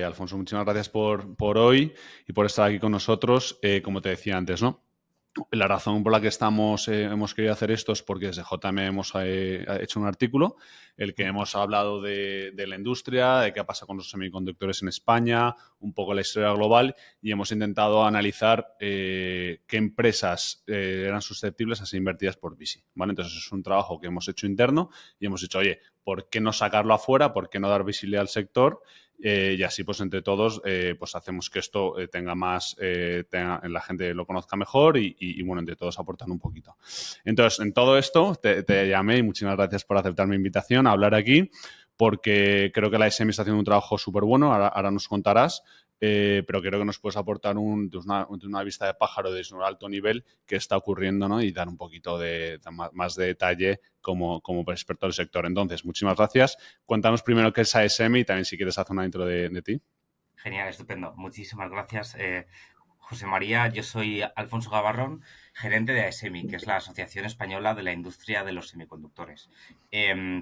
Alfonso, muchísimas gracias por hoy y por estar aquí con nosotros. Como te decía antes, ¿no? La razón por la que hemos querido hacer esto es porque desde JM hemos hecho un artículo en el que hemos hablado de la industria, de qué pasa con los semiconductores en España, un poco la historia global, y hemos intentado analizar qué empresas eran susceptibles a ser invertidas por VC, ¿vale? Entonces es un trabajo que hemos hecho interno y hemos dicho, oye, ¿por qué no sacarlo afuera? ¿Por qué no dar visibilidad al sector? Y así, pues, entre todos, pues hacemos que esto la gente lo conozca mejor y, bueno, entre todos aportan un poquito. Entonces, en todo esto, te llamé y muchísimas gracias por aceptar mi invitación a hablar aquí, porque creo que la SM está haciendo un trabajo súper bueno, ahora nos contarás, pero creo que nos puedes aportar de una vista de pájaro desde un alto nivel qué está ocurriendo, ¿no? Y dar un poquito más de detalle como experto del sector. Entonces, muchísimas gracias. Cuéntanos primero qué es ASM y también si quieres hacer una intro de ti. Genial, estupendo. Muchísimas gracias, José María. Yo soy Alfonso Gavarrón, gerente de ASEMI, que es la Asociación Española de la Industria de los Semiconductores.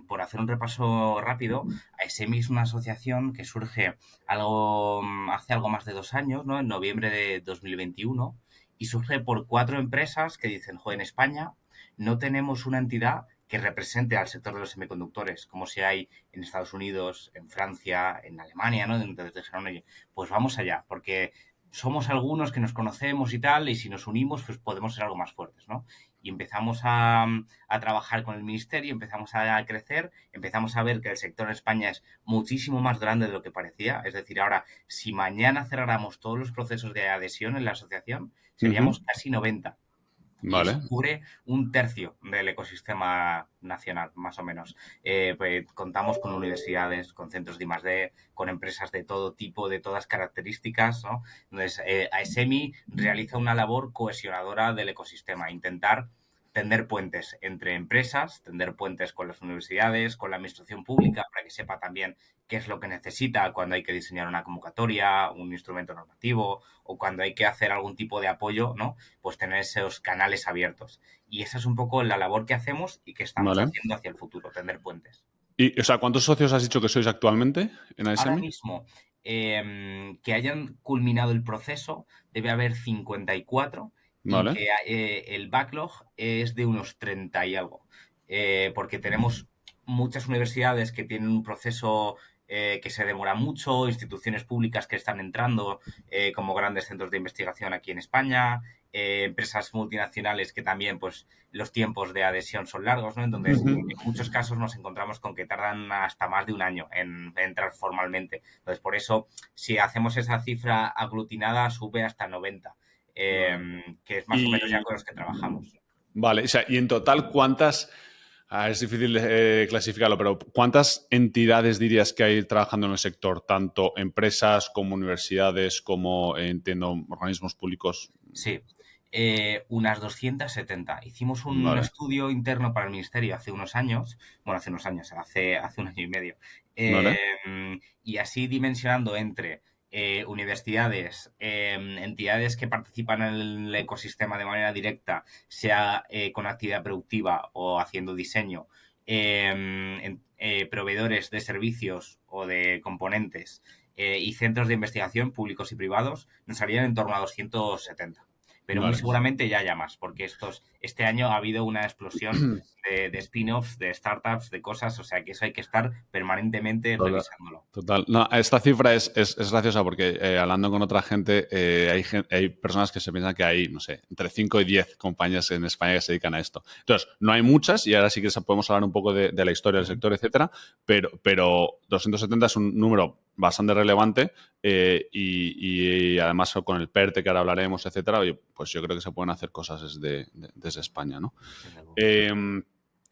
Por hacer un repaso rápido, ASEMI es una asociación que surge hace algo más de 2 años, ¿no? En noviembre de 2021, y surge por 4 empresas que dicen, joder, en España no tenemos una entidad que represente al sector de los semiconductores, como si hay en Estados Unidos, en Francia, en Alemania, ¿no? Entonces dijeron, oye, pues vamos allá, porque somos algunos que nos conocemos y tal, y si nos unimos, pues podemos ser algo más fuertes, ¿no? Y empezamos a trabajar con el ministerio, empezamos a crecer, empezamos a ver que el sector en España es muchísimo más grande de lo que parecía. Es decir, ahora, si mañana cerráramos todos los procesos de adhesión en la asociación, seríamos casi 90 y eso Vale. cubre 1/3 del ecosistema nacional, más o menos. Pues, contamos con universidades, con centros de I+D, con empresas de todo tipo, de todas características, ¿no? Entonces, ASEMI realiza una labor cohesionadora del ecosistema, intentar tender puentes entre empresas, tender puentes con las universidades, con la administración pública, para que sepa también qué es lo que necesita cuando hay que diseñar una convocatoria, un instrumento normativo o cuando hay que hacer algún tipo de apoyo, ¿no? Pues tener esos canales abiertos. Y esa es un poco la labor que hacemos y que estamos Vale. haciendo hacia el futuro, tender puentes. Y, o sea, ¿cuántos socios has dicho que sois actualmente en Ahora ASM? mismo, que hayan culminado el proceso, debe haber 54 y Vale. que el backlog es de unos 30 y algo. Porque tenemos muchas universidades que tienen un proceso que se demora mucho, instituciones públicas que están entrando como grandes centros de investigación aquí en España, empresas multinacionales que también, pues, los tiempos de adhesión son largos, ¿no? Entonces, en muchos casos nos encontramos con que tardan hasta más de un año en entrar formalmente. Entonces, por eso, si hacemos esa cifra aglutinada, sube hasta 90, Vale. que es más o menos ya Y, con los que trabajamos. vale, o sea, y en total, es difícil clasificarlo, pero ¿cuántas entidades dirías que hay trabajando en el sector? Tanto empresas como universidades, como, entiendo, organismos públicos. Sí, unas 270. Hicimos un Vale, estudio interno para el ministerio hace un año y medio, vale. y así dimensionando entre universidades, entidades que participan en el ecosistema de manera directa, sea con actividad productiva o haciendo diseño, proveedores de servicios o de componentes y centros de investigación públicos y privados, nos salían en torno a 270. Pero muy Vale. seguramente ya haya más, porque este año ha habido una explosión de spin-offs, de startups, de cosas, o sea que eso hay que estar permanentemente Total. revisándolo. Total. No, esta cifra es graciosa porque hablando con otra gente, hay personas que se piensan que hay, no sé, entre 5 y 10 compañías en España que se dedican a esto. Entonces, no hay muchas y ahora sí que podemos hablar un poco de la historia del sector, etcétera, pero 270 es un número bastante relevante y además con el PERTE que ahora hablaremos, etcétera, oye, pues yo creo que se pueden hacer cosas desde España, ¿no? Desde luego.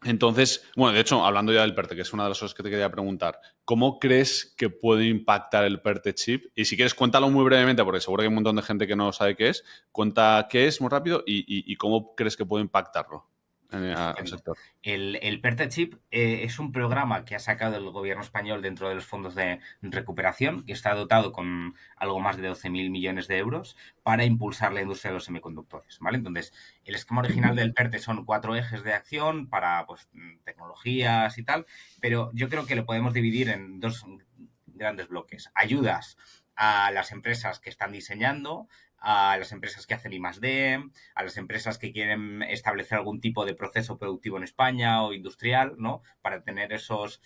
Entonces, bueno, de hecho, hablando ya del PERTE, que es una de las cosas que te quería preguntar, ¿cómo crees que puede impactar el PERTE chip? Y si quieres, cuéntalo muy brevemente, porque seguro que hay un montón de gente que no sabe qué es. Cuenta qué es muy rápido y cómo crees que puede impactarlo al Estupendo. sector. El PERTE Chip es un programa que ha sacado el gobierno español dentro de los fondos de recuperación, que está dotado con algo más de 12.000 millones de euros para impulsar la industria de los semiconductores, ¿vale? Entonces, el esquema original del PERTE son 4 ejes de acción para, pues, tecnologías y tal, pero yo creo que lo podemos dividir en dos grandes bloques. Ayudas a las empresas que están diseñando, a las empresas que hacen I+D, a las empresas que quieren establecer algún tipo de proceso productivo en España o industrial, ¿no? Para tener esas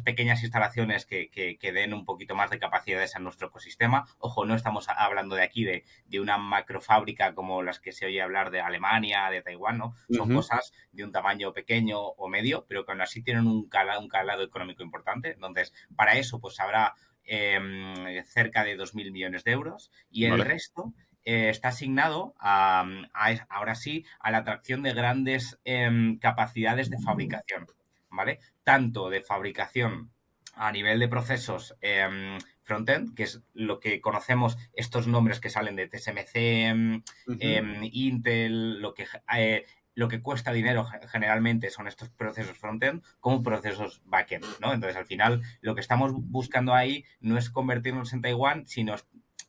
pequeñas instalaciones que den un poquito más de capacidades a nuestro ecosistema. Ojo, no estamos hablando de aquí de una macrofábrica como las que se oye hablar de Alemania, de Taiwán, ¿no? Son cosas de un tamaño pequeño o medio, pero que aún así tienen un calado económico importante. Entonces, para eso, pues habrá cerca de 2.000 millones de euros y el resto está asignado ahora sí a la atracción de grandes capacidades de fabricación, ¿vale? Tanto de fabricación a nivel de procesos frontend, que es lo que conocemos, estos nombres que salen de TSMC, Intel, lo que cuesta dinero generalmente son estos procesos frontend como procesos backend, ¿no? Entonces, al final, lo que estamos buscando ahí no es convertirnos en Taiwán, sino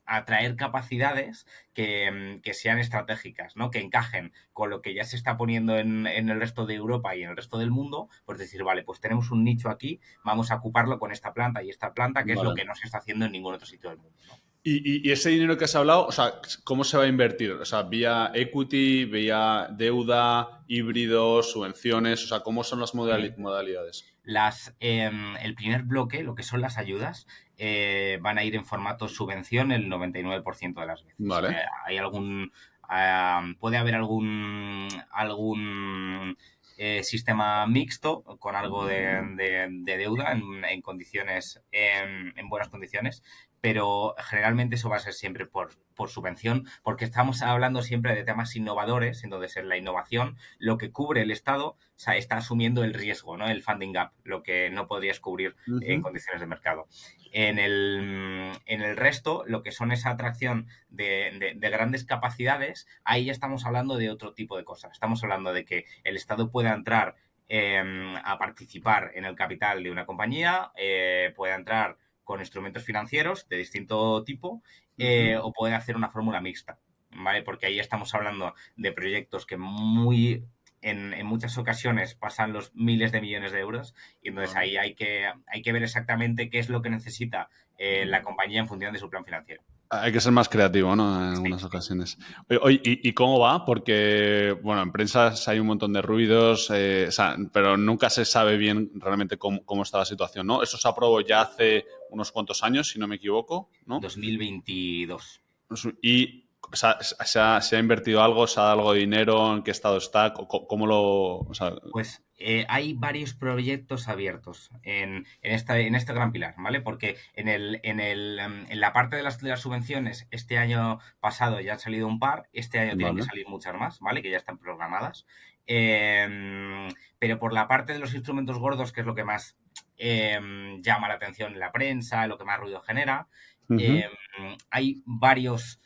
atraer capacidades que sean estratégicas, ¿no? Que encajen con lo que ya se está poniendo en el resto de Europa y en el resto del mundo, pues decir, vale, pues tenemos un nicho aquí, vamos a ocuparlo con esta planta y esta planta, que es lo que no se está haciendo en ningún otro sitio del mundo, ¿no? Y ese dinero que has hablado, o sea, ¿cómo se va a invertir? O sea, ¿vía equity, vía deuda, híbridos, subvenciones? O sea, ¿cómo son las modalidades? El primer bloque, lo que son las ayudas, van a ir en formato subvención el 99% de las veces. Vale. Puede haber algún sistema mixto con algo de deuda en condiciones, en buenas condiciones, pero generalmente eso va a ser siempre por subvención, porque estamos hablando siempre de temas innovadores, entonces en la innovación lo que cubre el Estado, o sea, está asumiendo el riesgo, ¿no? El funding gap, lo que no podrías cubrir en condiciones de mercado. En el resto, lo que son esa atracción de grandes capacidades, ahí ya estamos hablando de otro tipo de cosas. Estamos hablando de que el Estado pueda entrar a participar en el capital de una compañía, pueda entrar con instrumentos financieros de distinto tipo o puede hacer una fórmula mixta, ¿vale? Porque ahí estamos hablando de proyectos que en muchas ocasiones pasan los miles de millones de euros y entonces ahí hay que ver exactamente qué es lo que necesita la compañía en función de su plan financiero. Hay que ser más creativo, ¿no? En algunas ocasiones. Oye, ¿y cómo va? Porque, bueno, en prensa hay un montón de ruidos, o sea, pero nunca se sabe bien realmente cómo está la situación, ¿no? Eso se aprobó ya hace unos cuantos años, si no me equivoco, ¿no? 2022. Y ¿se ha invertido algo? ¿Se ha dado algo de dinero? ¿En qué estado está? ¿Cómo lo...? O sea... Pues hay varios proyectos abiertos en este gran pilar, ¿vale? Porque en la parte de las subvenciones, este año pasado ya han salido un par, este año tienen que salir muchas más, ¿vale? Que ya están programadas. Pero por la parte de los instrumentos gordos, que es lo que más llama la atención en la prensa, lo que más ruido genera, hay varios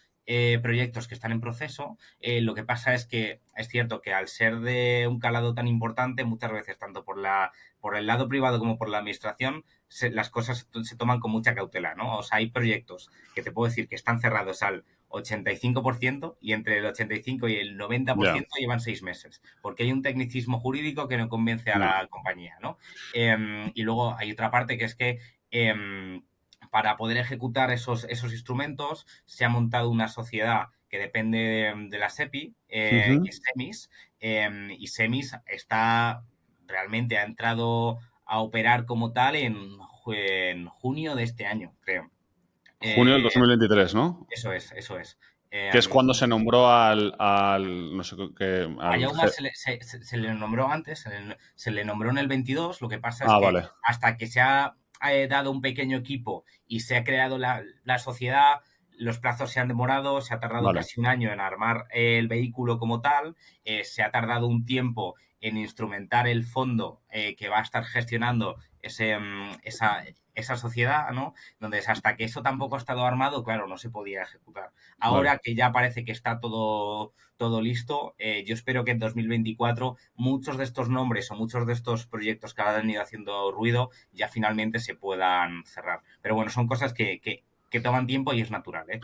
proyectos que están en proceso. Lo que pasa es que es cierto que al ser de un calado tan importante, muchas veces, tanto por el lado privado como por la administración, las cosas se toman con mucha cautela, ¿no? O sea, hay proyectos que te puedo decir que están cerrados al 85% y entre el 85 y el 90% llevan 6 meses, porque hay un tecnicismo jurídico que no convence a la compañía, ¿no? Y luego hay otra parte que es que para poder ejecutar esos instrumentos se ha montado una sociedad que depende de la SEPI, que es SEMIS, y SEMIS realmente ha entrado a operar como tal en junio de este año, creo. Junio del 2023, ¿no? Eso es. Que es cuando se nombró al no sé qué... A Jaume se le nombró antes, se le nombró en el 22, lo que pasa es que hasta que se ha dado un pequeño equipo y se ha creado la sociedad, los plazos se han demorado, se ha tardado casi un año en armar el vehículo como tal, se ha tardado un tiempo en instrumentar el fondo que va a estar gestionando esa sociedad, ¿no? Entonces, hasta que eso tampoco ha estado armado, claro, no se podía ejecutar. Ahora que ya parece que está todo listo, yo espero que en 2024 muchos de estos nombres o muchos de estos proyectos que han ido haciendo ruido ya finalmente se puean cerrar. Pero bueno, son cosas que toman tiempo y es natural, ¿eh?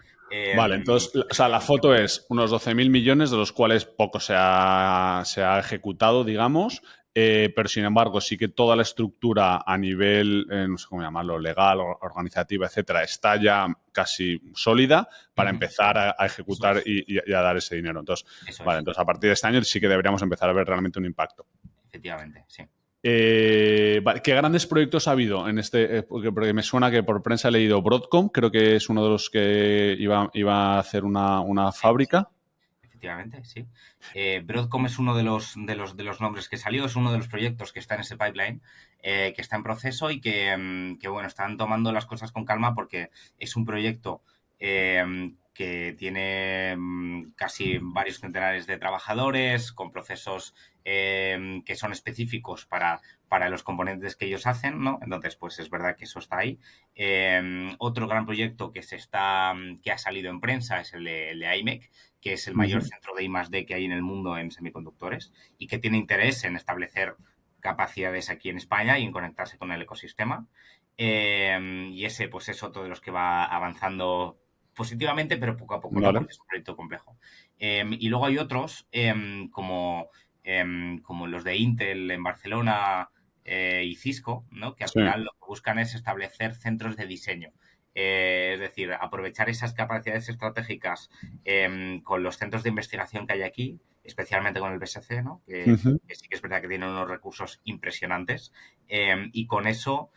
Vale, entonces, o sea, la foto es unos 12.000 millones, de los cuales poco se ha ejecutado, digamos. pero sin embargo sí que toda la estructura a nivel, no sé cómo llamarlo, legal, organizativa, etcétera, está ya casi sólida para empezar a Eso ejecutar es, y a dar ese dinero. Entonces, eso vale, es, entonces a partir de este año sí que deberíamos empezar a ver realmente un impacto. efectivamente, sí. Vale, ¿qué grandes proyectos ha habido en este? Porque me suena que por prensa he leído Broadcom, creo que es uno de los que iba a hacer una Sí, sí, fábrica. efectivamente, sí. Broadcom es uno de los nombres que salió, es uno de los proyectos que está en ese pipeline, que está en proceso y que, bueno, están tomando las cosas con calma porque es un proyecto que tiene casi varios centenares de trabajadores, con procesos que son específicos para los componentes que ellos hacen, ¿no? Entonces, pues es verdad que eso está ahí. Otro gran proyecto que ha salido en prensa es el de IMEC, que es el mayor centro de I+D que hay en el mundo en semiconductores y que tiene interés en establecer capacidades aquí en España y en conectarse con el ecosistema. Y ese, pues, es otro de los que va avanzando positivamente, pero poco a poco, ¿no? Vale. Porque es un proyecto complejo. Y luego hay otros, como los de Intel en Barcelona y Cisco, ¿no? Que al Sí. final lo que buscan es establecer centros de diseño. Es decir, aprovechar esas capacidades estratégicas con los centros de investigación que hay aquí, especialmente con el BSC, ¿no? Que sí que es verdad que tienen unos recursos impresionantes, y con eso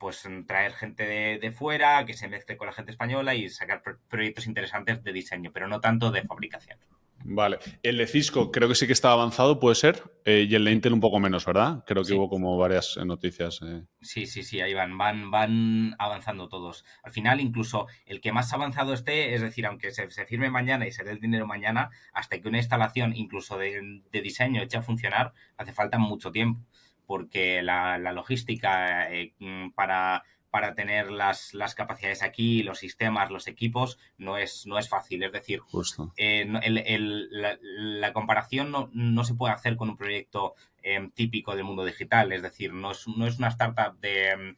pues traer gente de fuera, que se mezcle con la gente española y sacar proyectos interesantes de diseño, pero no tanto de fabricación. Vale. El de Cisco creo que sí que está avanzado, puede ser. Y el de Sí, Intel un poco menos, ¿verdad? Creo que sí. hubo como varias noticias. Sí, sí, sí, ahí van avanzando todos. Al final, incluso el que más avanzado esté, es decir, aunque se firme mañana y se dé el dinero mañana, hasta que una instalación, incluso de diseño, eche a funcionar, hace falta mucho tiempo, porque la logística para tener las capacidades aquí, los sistemas, los equipos, no es fácil. Es decir, Justo. la comparación no se puede hacer con un proyecto típico del mundo digital. Es decir, no es una startup de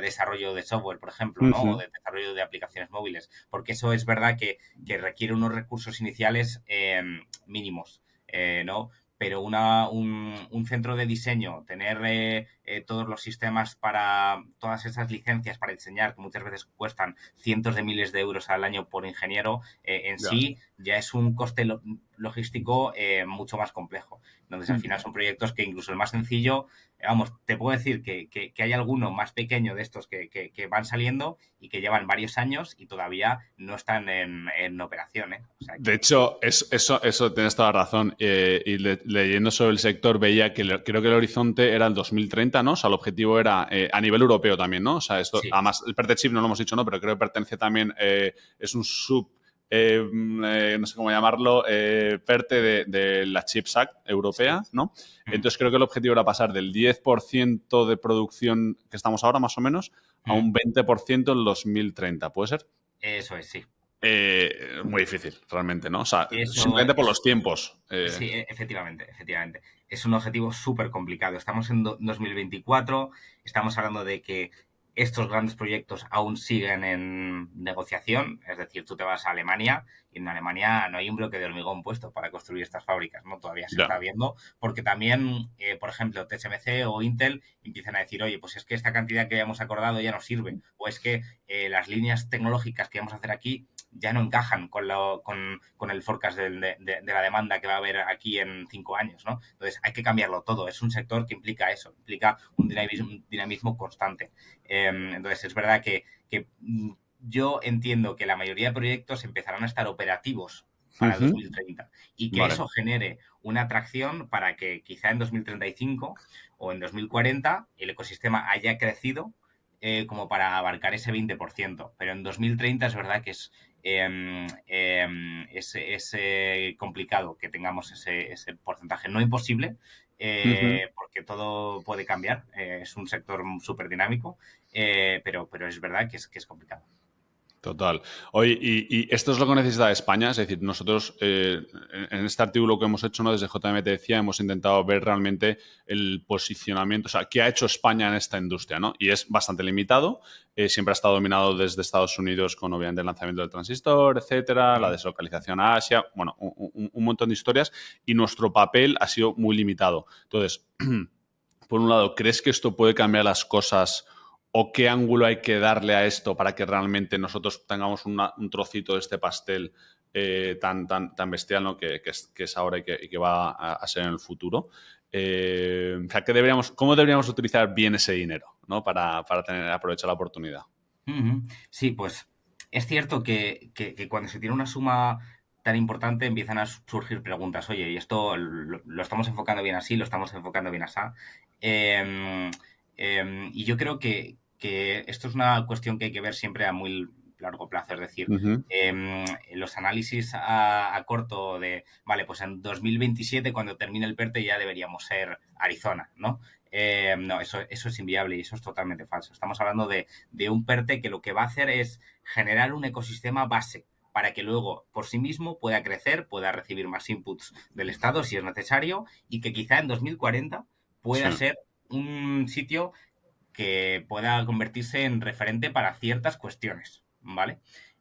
desarrollo de software, por ejemplo, ¿no? O de desarrollo de aplicaciones móviles, porque eso es verdad que requiere unos recursos iniciales mínimos, ¿no? Pero un centro de diseño, tener todos los sistemas para todas esas licencias para diseñar, que muchas veces cuestan cientos de miles de euros al año por ingeniero, en Ya. sí ya es un coste logístico mucho más complejo. Entonces, al final son proyectos que incluso el más sencillo, vamos, te puedo decir que hay alguno más pequeño de estos que van saliendo y que llevan varios años y todavía no están en operación, ¿eh? O sea De que hecho, eso tienes toda la razón. Y leyendo sobre el sector veía que creo que el horizonte era el 2030, ¿no? O sea, el objetivo era a nivel europeo también, ¿no? O sea, esto, sí. además, el PERTE Chip no lo hemos dicho, ¿no? Pero creo que pertenece también, es un no sé cómo llamarlo, PERTE de la Chips Act Sí. europea, ¿no? Mm, Entonces creo que el objetivo era pasar del 10% de producción que estamos ahora, más o menos, a mm. un 20% en 2030. ¿Puede ser? Eso es, sí. Muy difícil, realmente, ¿no? O sea, Eso simplemente por es. los tiempos. Sí, efectivamente, efectivamente. Es un objetivo súper complicado. Estamos en 2024, estamos hablando de que estos grandes proyectos aún siguen en negociación, es decir, tú te vas a Alemania y en Alemania no hay un bloque de hormigón puesto para construir estas fábricas, ¿no? Todavía se Ya. está viendo, porque también, por ejemplo, TSMC o Intel empiezan a decir, oye, pues es que esta cantidad que habíamos acordado ya no sirve, o es que las líneas tecnológicas que vamos a hacer aquí ya no encajan con el forecast de la demanda que va a haber aquí en 5 años, ¿no? Entonces hay que cambiarlo todo. Es un sector que implica eso, implica un dinamismo constante. Entonces es verdad que yo entiendo que la mayoría de proyectos empezarán a estar operativos para Ujú. 2030 y que Vale. eso genere una atracción para que quizá en 2035 o en 2040 el ecosistema haya crecido como para abarcar ese 20%. Pero en 2030 es verdad que es complicado que tengamos ese porcentaje. No imposible, Ujú. porque todo puede cambiar. Es un sector súper dinámico, pero es verdad que es complicado. Total. Oye, y esto es lo que necesita España, es decir, nosotros en este artículo que hemos hecho, ¿no? Desde JM te decía, hemos intentado ver realmente el posicionamiento, o sea, qué ha hecho España en esta industria, ¿no? Y es bastante limitado, siempre ha estado dominado desde Estados Unidos con obviamente el lanzamiento del transistor, etcétera, la deslocalización a Asia, bueno, un montón de historias, y nuestro papel ha sido muy limitado. Entonces, por un lado, ¿crees que esto puede cambiar las cosas? ¿O qué ángulo hay que darle a esto para que realmente nosotros tengamos un trocito de este pastel tan bestial, ¿no? que es ahora y que va a ser en el futuro? O sea, ¿cómo deberíamos utilizar bien ese dinero, ¿no? para aprovechar la oportunidad? Sí, pues es cierto que cuando se tiene una suma tan importante empiezan a surgir preguntas. Oye, ¿y esto lo estamos enfocando bien así? ¿Lo estamos enfocando bien así? Y yo creo que esto es una cuestión que hay que ver siempre a muy largo plazo. Es decir, Ujú, los análisis a corto de, vale, pues en 2027, cuando termine el PERTE, ya deberíamos ser Arizona, ¿no? No, eso es inviable y eso es totalmente falso. Estamos hablando de un PERTE que lo que va a hacer es generar un ecosistema base para que luego por sí mismo pueda crecer, pueda recibir más inputs del Estado si es necesario y que quizá en 2040 sí. pueda ser un sitio que pueda convertirse en referente para ciertas cuestiones, ¿vale?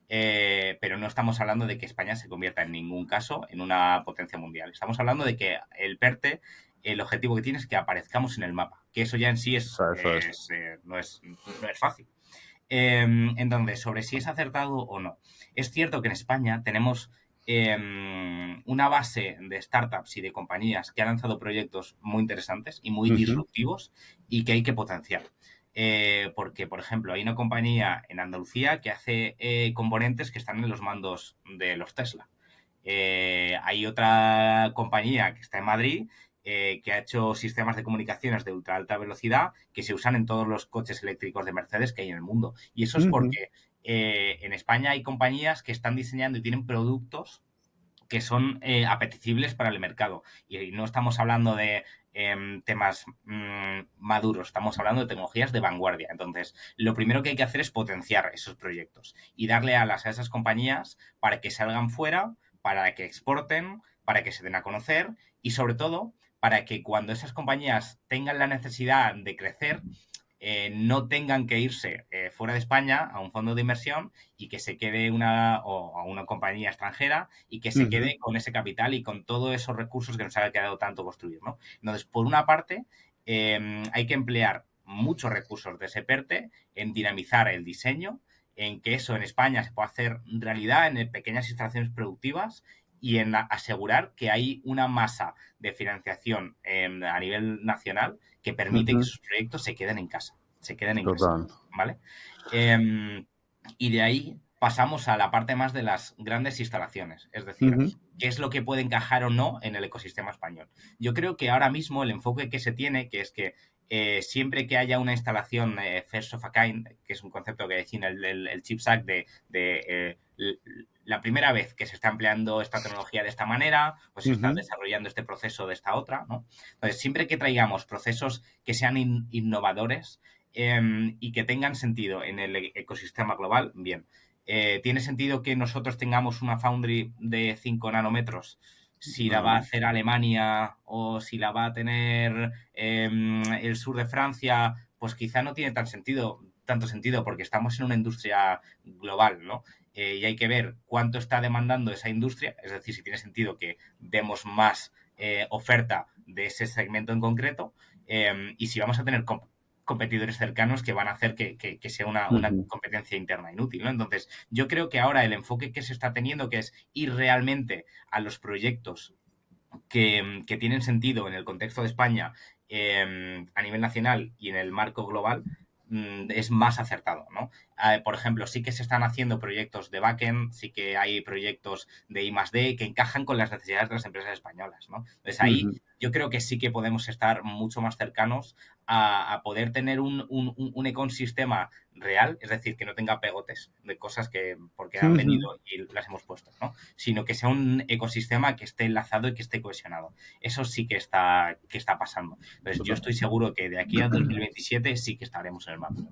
Pero no estamos hablando de que España se convierta en ningún caso en una potencia mundial. Estamos hablando de que el PERTE, el objetivo que tiene es que aparezcamos en el mapa, que eso ya en sí O sea, eso es. no es fácil. Entonces, sobre si es acertado o no. Es cierto que en España tenemos una base de startups y de compañías que han lanzado proyectos muy interesantes y muy Ujú, disruptivos y que hay que potenciar. Porque, por ejemplo, hay una compañía en Andalucía que hace componentes que están en los mandos de los Tesla. Hay otra compañía que está en Madrid que ha hecho sistemas de comunicaciones de ultra alta velocidad que se usan en todos los coches eléctricos de Mercedes que hay en el mundo. Y eso es ujú. porque en España hay compañías que están diseñando y tienen productos que son apetecibles para el mercado. Y no estamos hablando de temas maduros, estamos hablando de tecnologías de vanguardia. Entonces, lo primero que hay que hacer es potenciar esos proyectos y darle alas a esas compañías para que salgan fuera, para que exporten, para que se den a conocer y sobre todo para que cuando esas compañías tengan la necesidad de crecer, no tengan que irse fuera de España a un fondo de inversión y que se quede o a una compañía extranjera y que se Ujú, quede con ese capital y con todos esos recursos que nos ha quedado tanto construir, ¿no? Entonces, por una parte, hay que emplear muchos recursos de ese PERTE en dinamizar el diseño, en que eso en España se pueda hacer realidad en pequeñas instalaciones productivas y en asegurar que hay una masa de financiación a nivel nacional que permite que ujú. esos proyectos se queden en casa, Total. ¿vale? Eh, y de ahí pasamos a la parte más de las grandes instalaciones, es decir, Ujú, qué es lo que puede encajar o no en el ecosistema español. Yo creo que ahora mismo el enfoque que se tiene, que es que siempre que haya una instalación first of a kind, que es un concepto que define el CHIPS Act la primera vez que se está empleando esta tecnología de esta manera, pues se está ujú, desarrollando este proceso de esta otra, ¿no? Entonces, siempre que traigamos procesos que sean innovadores y que tengan sentido en el ecosistema global, bien. ¿Tiene sentido que nosotros tengamos una foundry de 5 nanómetros? Si la va a vale. hacer Alemania o si la va a tener el sur de Francia, pues quizá no tiene tanto sentido porque estamos en una industria global, ¿no? Y hay que ver cuánto está demandando esa industria, es decir, si tiene sentido que demos más oferta de ese segmento en concreto y si vamos a tener competidores cercanos que van a hacer que sea una Ujú, competencia interna inútil, ¿no? Entonces, yo creo que ahora el enfoque que se está teniendo, que es ir realmente a los proyectos que tienen sentido en el contexto de España a nivel nacional y en el marco global, es más acertado, ¿no? Por ejemplo, sí que se están haciendo proyectos de backend, sí que hay proyectos de I+D que encajan con las necesidades de las empresas españolas, ¿no? Entonces ahí ujú. yo creo que sí que podemos estar mucho más cercanos a poder tener un ecosistema real, es decir, que no tenga pegotes de cosas que porque han Ujú. venido y las hemos puesto, ¿no? Sino que sea un ecosistema que esté enlazado y que esté cohesionado. Eso sí que está pasando. Entonces, yo Total. estoy seguro que de aquí a 2027 sí que estaremos en el mapa.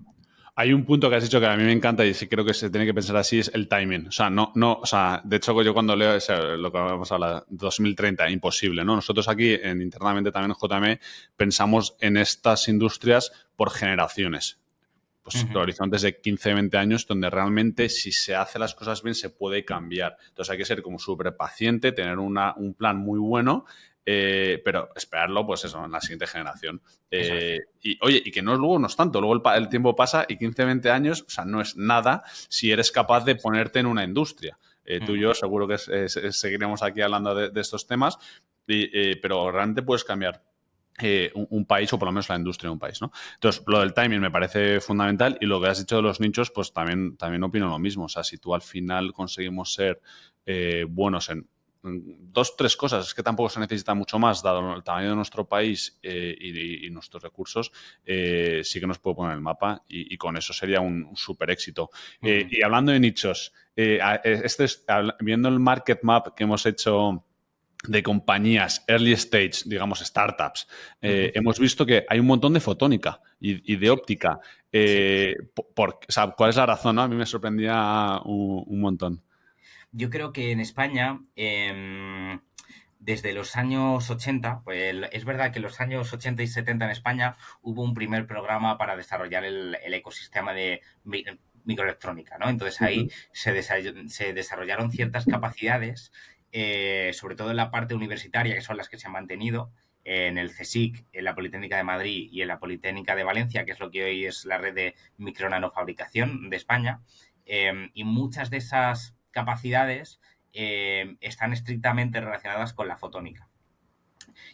Hay un punto que has dicho que a mí me encanta y sí creo que se tiene que pensar así, es el timing. O sea, o sea, de hecho yo cuando leo lo que vamos a hablar, 2030, imposible, ¿no? Nosotros aquí internamente también en JM pensamos en estas industrias por generaciones. Pues Ujú. horizontes de 15, 20 años, donde realmente si se hace las cosas bien se puede cambiar. Entonces hay que ser como súper paciente, tener un plan muy bueno, pero esperarlo, pues eso, en la siguiente generación. Eso es. Y oye, y que luego no es tanto, luego el tiempo pasa y 15, 20 años, o sea, no es nada si eres capaz Eso de es. ponerte en una industria. Tú y Ujú. yo seguro que seguiremos aquí hablando de estos temas, pero realmente puedes cambiar un país o por lo menos la industria de un país, ¿no? Entonces, lo del timing me parece fundamental y lo que has dicho de los nichos, pues también opino lo mismo. O sea, si tú al final conseguimos ser buenos en dos, tres cosas, es que tampoco se necesita mucho más, dado el tamaño de nuestro país y nuestros recursos, sí que nos puede poner en el mapa y con eso sería un súper éxito. Ujú. Y hablando de nichos, viendo el market map que hemos hecho de compañías early stage, digamos startups, Ujú. hemos visto que hay un montón de fotónica y de Sí, óptica. sí. O sea, ¿cuál es la razón? ¿No? A mí me sorprendía un montón. Yo creo que en España, desde los años 80, pues es verdad que en los años 80 y 70 en España hubo un primer programa para desarrollar el ecosistema de microelectrónica, ¿no? Entonces ahí Ujú. se desarrollaron ciertas capacidades, sobre todo en la parte universitaria, que son las que se han mantenido, en el CSIC, en la Politécnica de Madrid y en la Politécnica de Valencia, que es lo que hoy es la red de micronanofabricación de España. Y muchas de esas capacidades están estrictamente relacionadas con la fotónica.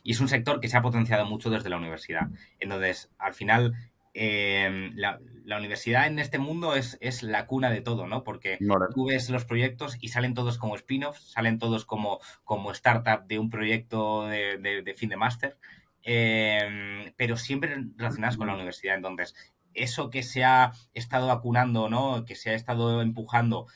Y es un sector que se ha potenciado mucho desde la universidad. Entonces, al final, la universidad en este mundo es la cuna de todo, ¿no? Porque Vale. tú ves los proyectos y salen todos como spin-offs, salen todos como startup de un proyecto de fin de máster, pero siempre relacionadas con la universidad. Entonces, eso que se ha estado acunando, ¿no? Que se ha estado empujando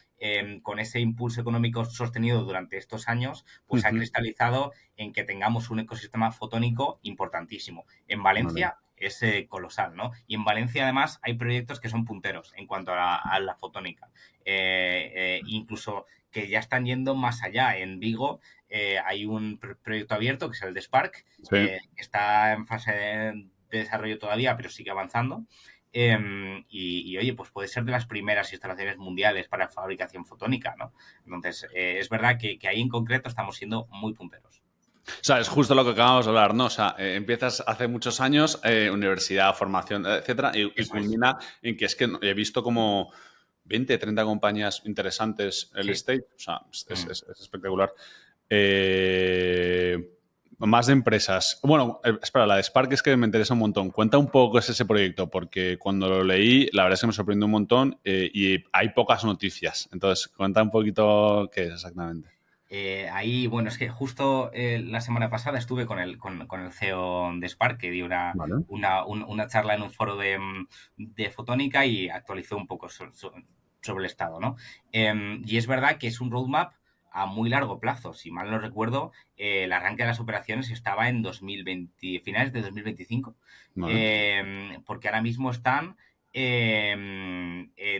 con ese impulso económico sostenido durante estos años, pues ha Ujú. cristalizado en que tengamos un ecosistema fotónico importantísimo. En Vale. Valencia es colosal, ¿no? Y en Valencia además hay proyectos que son punteros en cuanto a la fotónica. Incluso que ya están yendo más allá. En Vigo hay un proyecto abierto que es el de Spark, Sí. que está en fase de desarrollo todavía, pero sigue avanzando. Oye, pues puede ser de las primeras instalaciones mundiales para fabricación fotónica, ¿no? Entonces, es verdad que ahí en concreto estamos siendo muy punteros. O sea, es justo lo que acabamos de hablar, ¿no? O sea, empiezas hace muchos años, universidad, formación, etcétera, y Eso es. culmina en que es que he visto como 20, 30 compañías interesantes el Sí. state. O sea, Mm. es espectacular. Eh, Más de empresas. Bueno, espera, la de Spark es que me interesa un montón. Cuenta un poco qué es ese proyecto, porque cuando lo leí, la verdad es que me sorprendió un montón y hay pocas noticias. Entonces, cuenta un poquito qué es exactamente. Ahí, bueno, es que justo la semana pasada estuve con el CEO de Spark, que dio Vale. una charla en un foro de fotónica y actualizó un poco sobre el estado, ¿no? Y es verdad que es un roadmap a muy largo plazo. Si mal no recuerdo, el arranque de las operaciones estaba en 2020, finales de 2025, Vale. porque ahora mismo están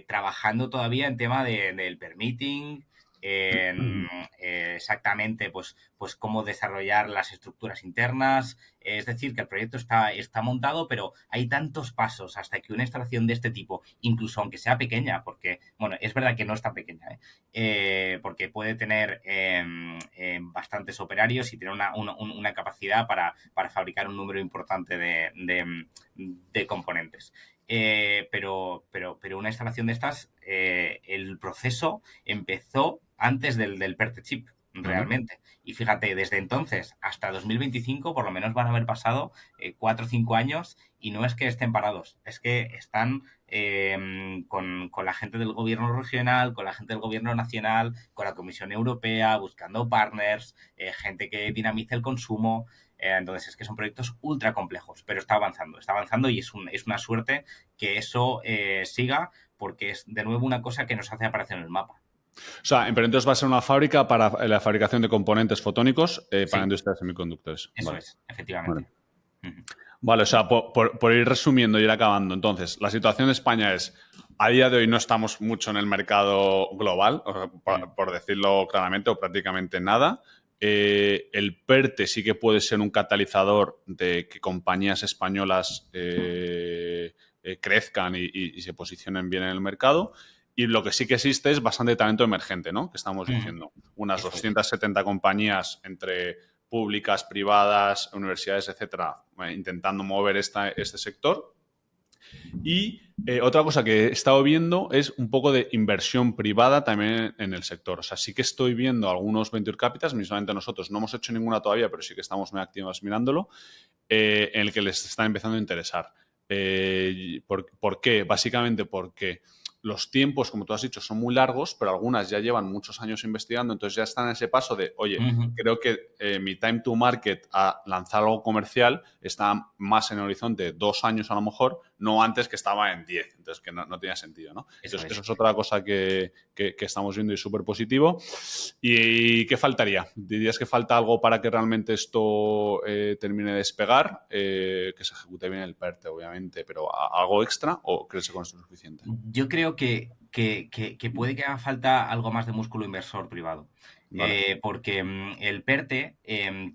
trabajando todavía en tema del permitting, en exactamente pues cómo desarrollar las estructuras internas. Es decir, que el proyecto está montado, pero hay tantos pasos hasta que una instalación de este tipo, incluso aunque sea pequeña, porque, bueno, es verdad que no es tan pequeña, porque puede tener bastantes operarios y tener una capacidad para fabricar un número importante de componentes. Pero una instalación de estas, el proceso empezó antes del PERTE chip, Vale. realmente. Y fíjate, desde entonces hasta 2025, por lo menos van a haber pasado 4 o 5 años y no es que estén parados, es que están con la gente del gobierno regional, con la gente del gobierno nacional, con la Comisión Europea, buscando partners, gente que dinamice el consumo. Entonces es que son proyectos ultra complejos, pero está avanzando y es una suerte que eso siga porque es de nuevo una cosa que nos hace aparecer en el mapa. O sea, pero entonces va a ser una fábrica para la fabricación de componentes fotónicos para la Sí, industria de semiconductores. eso Vale. es, Vale. efectivamente. Ujú. Vale, o sea, por ir resumiendo y ir acabando, entonces, la situación de España es, a día de hoy no estamos mucho en el mercado global, o sea, Mm. por decirlo claramente, o prácticamente nada. El PERTE sí que puede ser un catalizador de que compañías españolas crezcan y se posicionen bien en el mercado. Y lo que sí que existe es bastante talento emergente, ¿no? Que estamos Mm. diciendo. Unas Eso es. 270 compañías entre públicas, privadas, universidades, etcétera, intentando mover este sector. Y otra cosa que he estado viendo es un poco de inversión privada también en el sector. O sea, sí que estoy viendo algunos venture capitals, mismamente nosotros no hemos hecho ninguna todavía, pero sí que estamos muy activos mirándolo, en el que les está empezando a interesar. ¿Por qué? Básicamente porque los tiempos, como tú has dicho, son muy largos, pero algunas ya llevan muchos años investigando, entonces ya están en ese paso de, oye, Ujú. creo que mi time to market a lanzar algo comercial está más en el horizonte 2 años a lo mejor, no antes que estaba en 10, entonces que no tenía sentido, ¿no? Eso Entonces, eso es. es otra cosa que estamos viendo y súper positivo. ¿Y qué faltaría? ¿Dirías que falta algo para que realmente esto termine de despegar? Que se ejecute bien el PERTE, obviamente, pero ¿algo extra o crees que con esto es suficiente? Yo creo que puede que haga falta algo más de músculo inversor privado. Vale. Porque el PERTE,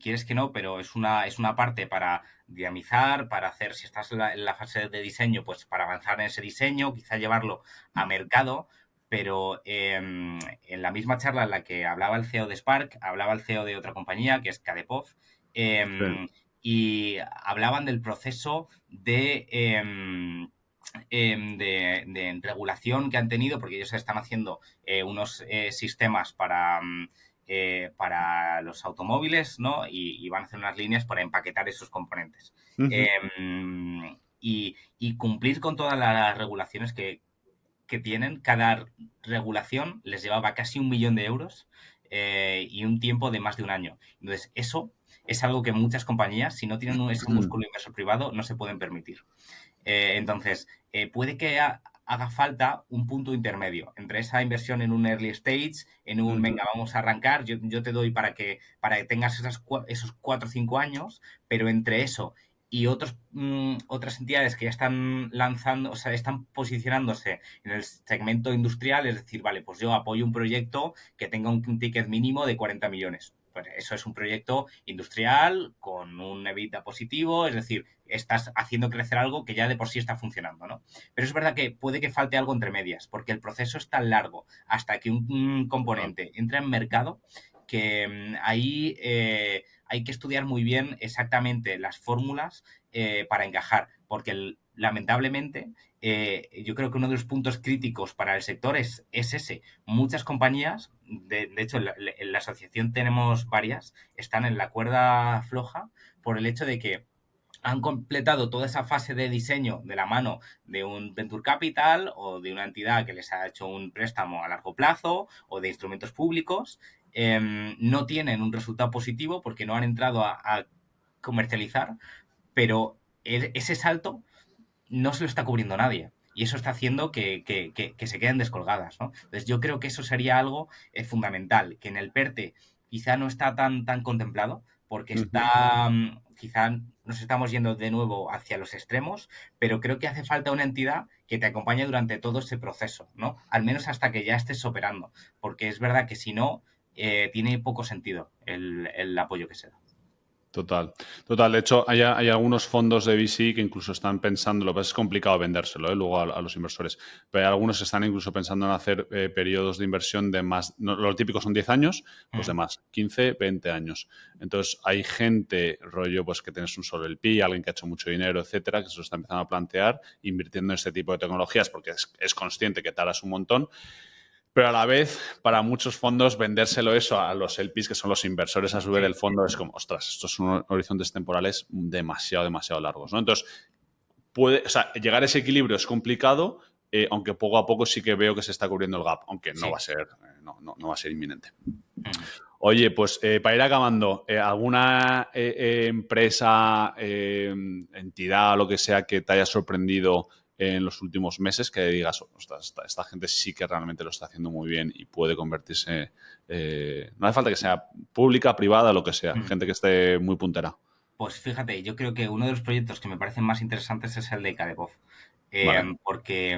quieres que no, pero es una parte para dinamizar, para hacer, si estás en la fase de diseño, pues para avanzar en ese diseño, quizá llevarlo a mercado, pero en la misma charla en la que hablaba el CEO de Spark, hablaba el CEO de otra compañía, que es Kadepov, Sí. y hablaban del proceso de regulación que han tenido, porque ellos están haciendo unos sistemas para los automóviles, ¿no? Y van a hacer unas líneas para empaquetar esos componentes. Ujú. Y cumplir con todas las regulaciones que tienen. Cada regulación les llevaba casi 1 millón de euros y un tiempo de más de un año. Entonces, eso es algo que muchas compañías, si no tienen ese músculo inversor privado, no se pueden permitir. Entonces, puede que haga falta un punto intermedio entre esa inversión en un early stage, en un, Ujú. venga, vamos a arrancar, yo te doy para que tengas esos 4 o 5 años, pero entre eso y otras entidades que ya están lanzando, o sea, están posicionándose en el segmento industrial, es decir, vale, pues yo apoyo un proyecto que tenga un ticket mínimo de 40 millones. Pues eso es un proyecto industrial con un EBITDA positivo, es decir, estás haciendo crecer algo que ya de por sí está funcionando, ¿no? Pero es verdad que puede que falte algo entre medias, porque el proceso es tan largo hasta que un Total. componente entra en mercado que ahí hay que estudiar muy bien exactamente las fórmulas para encajar, porque lamentablemente yo creo que uno de los puntos críticos para el sector es ese. Muchas compañías, de hecho en la asociación tenemos varias, están en la cuerda floja por el hecho de que han completado toda esa fase de diseño de la mano de un venture capital o de una entidad que les ha hecho un préstamo a largo plazo o de instrumentos públicos, no tienen un resultado positivo porque no han entrado a comercializar, pero ese salto no se lo está cubriendo nadie. Y eso está haciendo que se queden descolgadas, ¿no? Entonces yo creo que eso sería algo fundamental, que en el PERTE quizá no está tan contemplado, porque Ujú. quizá nos estamos yendo de nuevo hacia los extremos, pero creo que hace falta una entidad que te acompañe durante todo ese proceso, ¿no? Al menos hasta que ya estés operando, porque es verdad que si no, tiene poco sentido el apoyo que se da. Total, total. De hecho, hay algunos fondos de VC que incluso están pensando, lo que pasa es complicado vendérselo, luego a los inversores, pero hay algunos están incluso pensando en hacer periodos de inversión de más, no, lo típico son 10 años, pues de Mm. más, 15, 20 años. Entonces, hay gente, rollo, pues que tienes un solo LP, alguien que ha hecho mucho dinero, etcétera, que se lo está empezando a plantear, invirtiendo en este tipo de tecnologías, porque es consciente que tardas un montón. Pero a la vez, para muchos fondos, vendérselo eso a los LPs, que son los inversores a su vez Sí, del fondo, es como, ostras, estos son horizontes temporales demasiado, demasiado largos, ¿no? Entonces, o sea, llegar a ese equilibrio es complicado, aunque poco a poco sí que veo que se está cubriendo el gap, aunque no va a sí. ser, no va a ser inminente. Mm. Oye, pues para ir acabando, ¿alguna empresa, entidad o lo que sea que te haya sorprendido en los últimos meses que digas, ostras, esta gente sí que realmente lo está haciendo muy bien y puede convertirse, no hace falta que sea pública, privada, lo que sea, Mm. gente que esté muy puntera? Pues fíjate, yo creo que uno de los proyectos que me parecen más interesantes es el de Kadebov, Vale. porque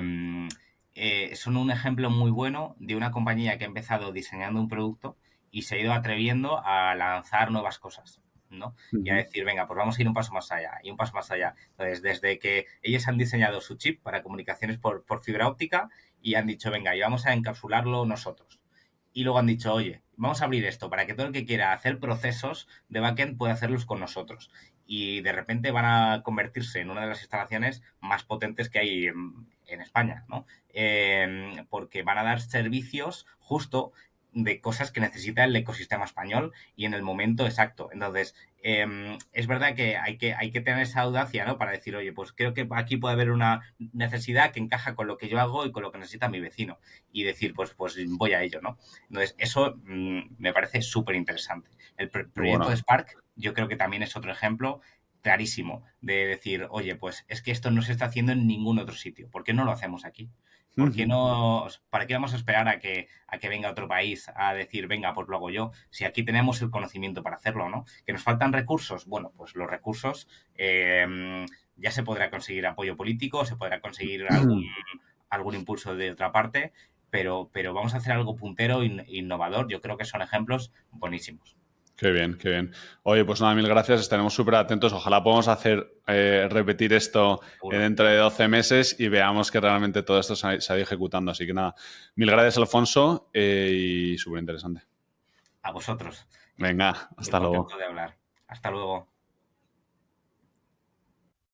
son un ejemplo muy bueno de una compañía que ha empezado diseñando un producto y se ha ido atreviendo a lanzar nuevas cosas, ¿no? Y a Ujú. decir, venga, pues vamos a ir un paso más allá y un paso más allá. Entonces, desde que ellos han diseñado su chip para comunicaciones por fibra óptica y han dicho, venga, y vamos a encapsularlo nosotros. Y luego han dicho, oye, vamos a abrir esto para que todo el que quiera hacer procesos de backend pueda hacerlos con nosotros. Y de repente van a convertirse en una de las instalaciones más potentes que hay en España, ¿no? Porque van a dar servicios justo de cosas que necesita el ecosistema español y en el momento exacto. Entonces, es verdad que hay que tener esa audacia, ¿no? Para decir, oye, pues creo que aquí puede haber una necesidad que encaja con lo que yo hago y con lo que necesita mi vecino. Y decir, pues voy a ello, ¿no? Entonces, eso me parece súper interesante. El Qué proyecto de bueno. Spark, yo creo que también es otro ejemplo clarísimo de decir, oye, pues es que esto no se está haciendo en ningún otro sitio. ¿Por qué no lo hacemos aquí? ¿Por qué Ujú. no, ¿para qué vamos a esperar a que venga otro país a decir, venga, pues lo hago yo? Si aquí tenemos el conocimiento para hacerlo, ¿no? ¿Que nos faltan recursos? Bueno, pues los recursos ya se podrá conseguir apoyo político, se podrá conseguir algún impulso de otra parte, pero vamos a hacer algo puntero, innovador. Yo creo que son ejemplos buenísimos. Qué bien, qué bien. Oye, pues nada, mil gracias. Estaremos súper atentos. Ojalá podamos hacer repetir esto Seguro. dentro de 12 meses y veamos que realmente todo esto se ha ido ejecutando. Así que nada, mil gracias, Alfonso, y súper interesante. A vosotros. Venga, Muy hasta luego. contento de hablar. Hasta luego.